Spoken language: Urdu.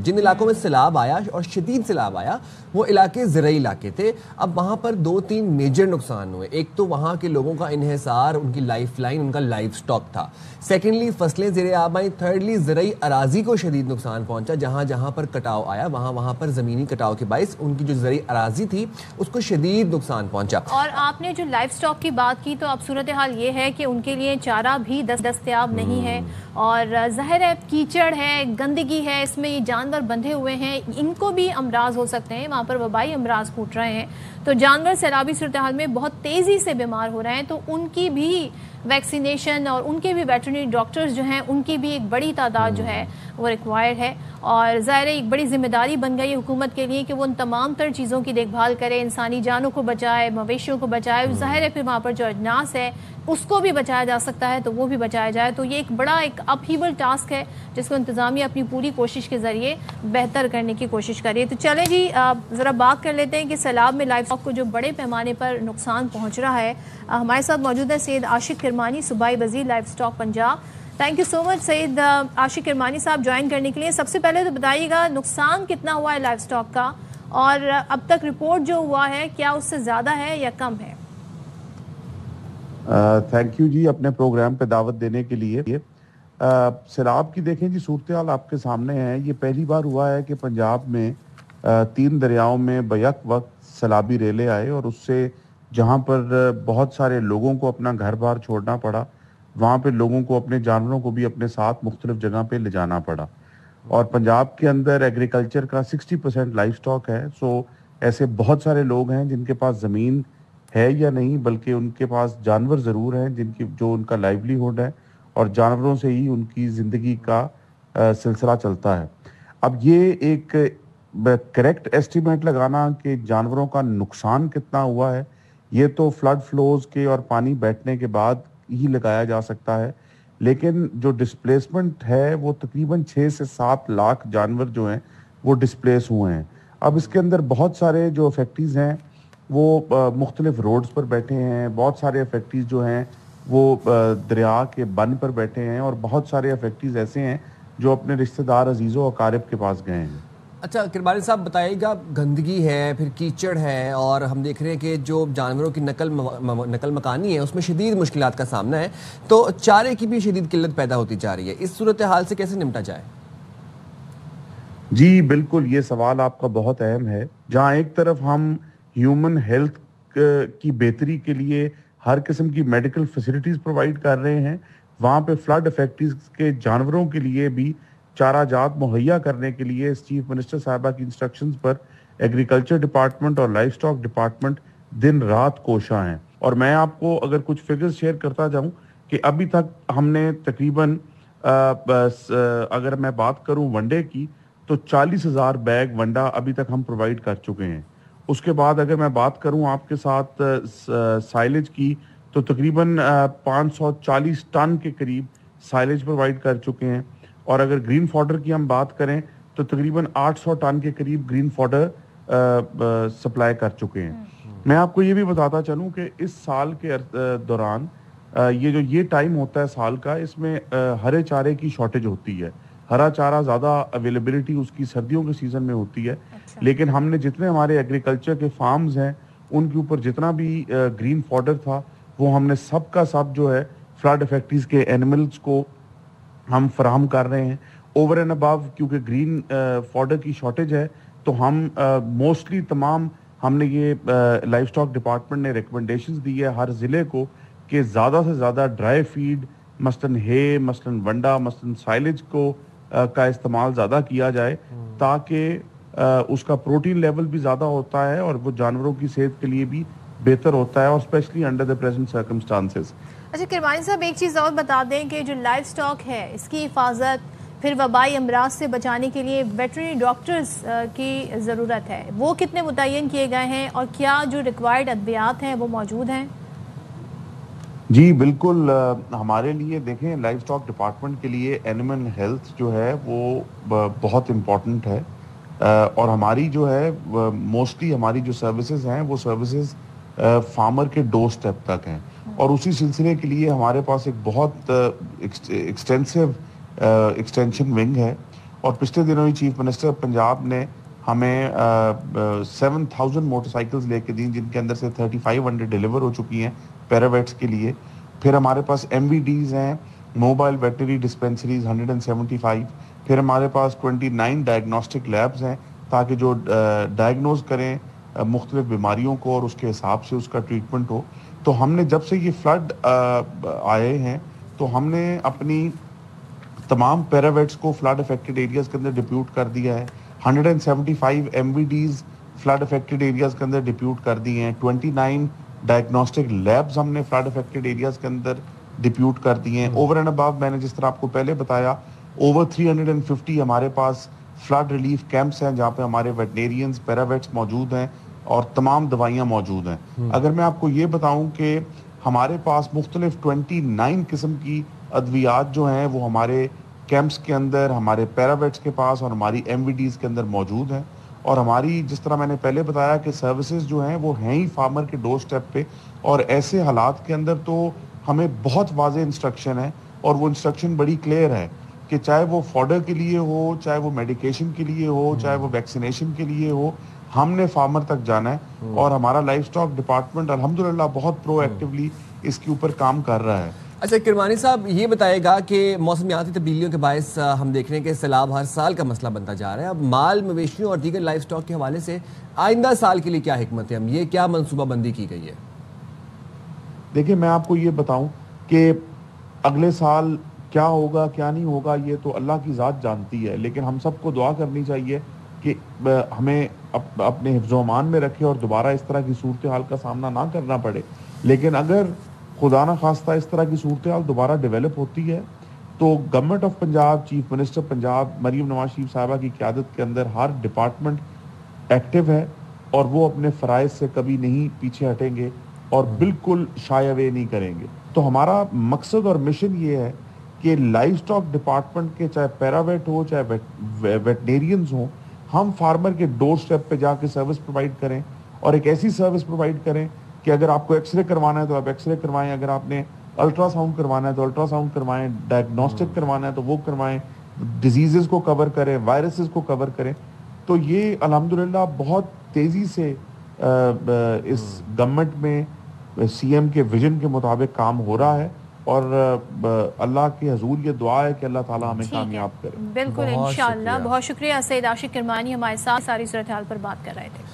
جن علاقوں میں سیلاب آیا اور شدید سیلاب آیا وہ علاقے زرعی علاقے تھے. اب وہاں پر 2-3 میجر نقصان ہوئے. ایک تو وہاں کے لوگوں کا انحصار, ان کی لائف لائن, ان کا لائف سٹاک تھا. سیکنڈلی فصلیں زیر آب آئیں. تھرڈلی زرعی اراضی کو شدید نقصان پہنچا. جہاں جہاں پر کٹاؤ آیا وہاں پر زمینی کٹاؤ کے باعث ان کی جو زرعی اراضی تھی اس کو شدید نقصان پہنچا. اور آپ نے جو لائف سٹاک کی بات کی تو اب صورتحال یہ ہے کہ ان کے لیے چارہ بھی دستیاب نہیں ہے, اور ظاہر ہے کیچڑ ہے, گندگی ہے, اس میں یہ جانور بندھے ہوئے ہیں, ان کو بھی امراض ہو سکتے ہیں. وہاں پر وبائی امراض پھوٹ رہے ہیں, تو جانور سیلابی صورتحال میں بہت تیزی سے بیمار ہو رہے ہیں. تو ان کی بھی ویکسینیشن اور ان کے بھی ویٹرنری ڈاکٹرز جو ہیں ان کی بھی ایک بڑی تعداد جو ہے وہ ریکوائرڈ ہے. اور ظاہر ایک بڑی ذمہ داری بن گئی حکومت کے لیے کہ وہ ان تمام تر چیزوں کی دیکھ بھال کرے, انسانی جانوں کو بچائے, مویشیوں کو بچائے. ظاہر ہے پھر وہاں پر جو اجناس ہے اس کو بھی بچایا جا سکتا ہے تو وہ بھی بچایا جائے. تو یہ ایک بڑا ایک اپہیول ٹاسک ہے جس کو انتظامیہ اپنی پوری کوشش کے ذریعے بہتر کرنے کی کوشش کر رہی ہے. تو چلیں جی ذرا بات کر لیتے ہیں کہ سیلاب میں لائف سٹاک کو جو بڑے پیمانے پر نقصان پہنچ رہا ہے. ہمارے ساتھ موجود ہے سید عاشق کرمانی, صوبائی وزیر livestock Punjab. Thank you so much Syed Ashiq Kirmani صاحب جوائن کرنے کے لیے. سب سے پہلے تو بتائیے گا نقصان کتنا ہوا ہے لائف سٹاک کا, اور اب تک رپورٹ جو ہوا ہے کیا اس سے زیادہ ہے یا کم ہے؟ تھینک یو جی اپنے پروگرام پہ دعوت دینے کے لیے. سیلاب کی دیکھیں جی صورتحال آپ کے سامنے ہے. یہ پہلی بار ہوا ہے کہ پنجاب میں 3 دریاؤں میں بیک وقت سیلابی ریلے آئے, اور اس سے جہاں پر بہت سارے لوگوں کو اپنا گھر بار چھوڑنا پڑا, وہاں پہ لوگوں کو اپنے جانوروں کو بھی اپنے ساتھ مختلف جگہ پہ لے جانا پڑا. اور پنجاب کے اندر ایگریکلچر کا 60% لائف سٹاک ہے. سو ایسے بہت سارے لوگ ہیں جن کے پاس زمین ہے یا نہیں, بلکہ ان کے پاس جانور ضرور ہیں جو ان کا لائیولی ہوڈ ہے, اور جانوروں سے ہی ان کی زندگی کا سلسلہ چلتا ہے. اب یہ ایک کریکٹ ایسٹیمیٹ لگانا کہ جانوروں کا نقصان کتنا ہوا ہے, یہ تو فلڈ فلوز کے اور پانی بیٹھنے کے بعد ہی لگایا جا سکتا ہے. لیکن جو ڈسپلیسمنٹ ہے وہ تقریباً 6 سے 7 لاکھ جانور جو ہیں وہ ڈسپلیس ہوئے ہیں. اب اس کے اندر بہت سارے جو افیکٹیز ہیں وہ مختلف روڈز پر بیٹھے ہیں, بہت سارے افیکٹیز جو ہیں وہ دریا کے بن پر بیٹھے ہیں, اور بہت سارے افیکٹیز ایسے ہیں جو اپنے رشتہ دار عزیز و اقارب کے پاس گئے ہیں. اچھا کرمانی صاحب بتائیے گا, گندگی ہے, پھر کیچڑ ہے, اور ہم دیکھ رہے ہیں کہ جو جانوروں کی نقل مکانی ہے اس میں شدید مشکلات کا سامنا ہے, تو چارے کی بھی شدید قلت پیدا ہوتی جا رہی ہے. اس صورتحال سے کیسے نمٹا جائے؟ جی بالکل, یہ سوال آپ کا بہت اہم ہے. جہاں ایک طرف ہم ہیومن ہیلتھ کی بہتری کے لیے ہر قسم کی میڈیکل فیسلٹیز پرووائڈ کر رہے ہیں, وہاں پہ فلڈ افیکٹیز کے جانوروں کے لیے بھی چارہ جات مہیا کرنے کے لیے چیف منسٹر صاحبہ کی انسٹرکشنز پر ایگریکلچر ڈپارٹمنٹ اور لائف سٹاک ڈپارٹمنٹ دن رات کوشاں ہیں. اور میں آپ کو اگر کچھ فگرز شیئر کرتا جاؤں کہ ابھی تک ہم نے تقریباً اگر میں بات کروں ونڈے کی تو 40,000 بیگ ونڈا ابھی تک ہم پرووائڈ کر چکے ہیں. اس کے بعد اگر میں بات کروں آپ کے ساتھ سائلیج کی تو تقریباً 540 ٹن کے قریب سائلیج پرووائڈ کر چکے ہیں. اور اگر گرین فوڈر کی ہم بات کریں تو تقریباً 800 ٹن کے قریب گرین فوڈر سپلائی کر چکے ہیں. میں آپ کو یہ بھی بتاتا چلوں کہ اس سال کے دوران یہ ٹائم ہوتا ہے سال کا, اس میں ہرے چارے کی شارٹیج ہوتی ہے. ہرا چارہ زیادہ اویلیبلٹی اس کی سردیوں کے سیزن میں ہوتی ہے. لیکن ہم نے جتنے ہمارے ایگریکلچر کے فارمز ہیں ان کے اوپر جتنا بھی گرین فوڈر تھا وہ ہم نے سب کا سب جو ہے فلڈ افیکٹیز کے اینیملز کو ہم فراہم کر رہے ہیں. اوور اینڈ ابو کیونکہ گرین فوڈر کی شارٹیج ہے تو ہم موسٹلی تمام ہم نے یہ لائف سٹاک ڈپارٹمنٹ نے ریکمنڈیشنز دی ہے ہر ضلع کو کہ زیادہ سے زیادہ ڈرائی فیڈ مثلاً ہے, مثلاً ونڈا, مثلاً سائلیج کا استعمال زیادہ کیا جائے تاکہ اس کا پروٹین لیول بھی زیادہ ہوتا ہے اور وہ جانوروں کی صحت کے لیے بھی بہتر ہوتا ہے, اور specially under the present circumstances. اچھا کرمانی صاحب ایک چیز اور بتا دیں کہ جو لائف سٹاک ہے اس کی حفاظت پھر وبائی امراض سے بچانے کے لیے ویٹرنری ڈاکٹرز کی ضرورت ہے, وہ کتنے متعین کیے گئے ہیں اور کیا جو ریکوائرڈ ادویات ہیں وہ موجود ہیں؟ جی بالکل, ہمارے لیے دیکھیں لائف سٹاک ڈپارٹمنٹ کے لیے اینیمل ہیلتھ جو ہے وہ بہت امپورٹنٹ ہے, اور ہماری جو ہے موسٹلی ہماری جو سروسز ہیں وہ سروسز فارمر کے ڈور سٹیپ تک ہیں. اور اسی سلسلے کے لیے ہمارے پاس ایک بہت ایکسٹینسو ایکسٹینشن ونگ ہے, اور پچھلے دنوں ہی چیف منسٹر پنجاب نے ہمیں 7,000 موٹر سائیکلز لے کے دیں، جن کے اندر سے 3,500 ڈیلیور ہو چکی ہیں پیراویٹس کے لیے. پھر ہمارے پاس MVDs ہیں، موبائل ویٹنری ڈسپینسریز 175. پھر ہمارے پاس 29 ڈائگنوسٹک لیبز ہیں تاکہ جو ڈائگنوز کریں مختلف بیماریوں کو اور اس کے حساب سے اس کا ٹریٹمنٹ ہو. تو ہم نے جب سے یہ فلڈ آئے ہیں تو ہم نے اپنی تمام پیراویٹس کو فلڈ افیکٹڈ ایریاز کے اندر ڈپیوٹ کر دیا ہے. 175 MVDs فلڈ افیکٹڈ ایریاز کے اندر ڈپیوٹ کر دی ہیں. 29 ڈائگنوسٹک لیبز ہم نے فلڈ افیکٹڈ ایریاز کے اندر ڈپیوٹ کر دی ہیں. اوور اینڈ ابو میں نے جس طرح آپ کو پہلے بتایا اوور 350 ہمارے پاس فلڈ ریلیف کیمپس ہیں جہاں پہ ہمارے ویٹنیرینز پیراویٹس موجود ہیں اور تمام دوائیاں موجود ہیں. اگر میں آپ کو یہ بتاؤں کہ ہمارے پاس مختلف 29 قسم کی ادویات جو ہیں وہ ہمارے کیمپس کے اندر، ہمارے پیراویٹس کے پاس اور ہماری MVDs کے اندر موجود ہیں. اور ہماری جس طرح میں نے پہلے بتایا کہ سروسز جو ہیں وہ ہیں ہی فارمر کے ڈور سٹیپ پہ. اور ایسے حالات کے اندر تو ہمیں بہت واضح انسٹرکشن ہے اور وہ انسٹرکشن بڑی کلیئر ہے کہ چاہے وہ فوڈر کے لیے ہو، چاہے وہ میڈیکیشن کے لیے ہو، چاہے وہ ویکسینیشن کے لیے ہو، ہم نے فارمر تک جانا ہے. اور ہمارا لائف سٹاک ڈپارٹمنٹ الحمدللہ بہت پرو ایکٹیولی اس کے اوپر کام کر رہا ہے. اچھا کرمانی صاحب یہ بتائے گا کہ موسمیاتی تبدیلیوں کے باعث ہم دیکھ رہے ہیں کہ سیلاب ہر سال کا مسئلہ بنتا جا رہا ہے. اب مال مویشیوں اور دیگر لائف سٹاک کے حوالے سے آئندہ سال کے لیے کیا حکمت ہے، یہ کیا منصوبہ بندی کی گئی ہے؟ دیکھیں میں آپ کو یہ بتاؤں کہ اگلے سال کیا ہوگا کیا نہیں ہوگا یہ تو اللہ کی ذات جانتی ہے، لیکن ہم سب کو دعا کرنی چاہیے کہ ہمیں اپنے حفظ و امان میں رکھے اور دوبارہ اس طرح کی صورتحال کا سامنا نہ کرنا پڑے. لیکن اگر خدا نہ خواستہ اس طرح کی صورتحال دوبارہ ڈیولپ ہوتی ہے تو government of Punjab, chief minister Punjab Maryam Nawaz Sharif صاحبہ کی قیادت کے اندر ہر ڈپارٹمنٹ ایکٹیو ہے اور وہ اپنے فرائض سے کبھی نہیں پیچھے ہٹیں گے اور بالکل شائے اوے نہیں کریں گے. تو ہمارا مقصد اور مشن یہ ہے کہ لائف سٹاک ڈپارٹمنٹ کے چاہے پیراویٹ ہو چاہے ویٹنیرینز ہوں، ہم فارمر کے ڈور سٹیپ پہ جا کے سروس پرووائڈ کریں اور ایک ایسی سروس پرووائڈ کریں کہ اگر آپ کو ایکس رے کروانا ہے تو آپ ایکس رے کروائیں، اگر آپ نے الٹرا ساؤنڈ کروانا ہے تو الٹرا ساؤنڈ کروائیں، ڈائگنوسٹک کروانا ہے تو وہ کروائیں، ڈیزیزز کو کور کریں، وائرسز کو کور کریں. تو یہ الحمدللہ بہت تیزی سے اس گورنمنٹ میں CM کے ویژن کے مطابق کام ہو رہا ہے اور اللہ کے حضور یہ دعا ہے کہ اللہ تعالیٰ ہمیں کامیاب کرے. بالکل انشاءاللہ. بہت شکریہ سید عاشق کرمانی ہمارے ساتھ ساری صورتحال پر بات کر رہے تھے.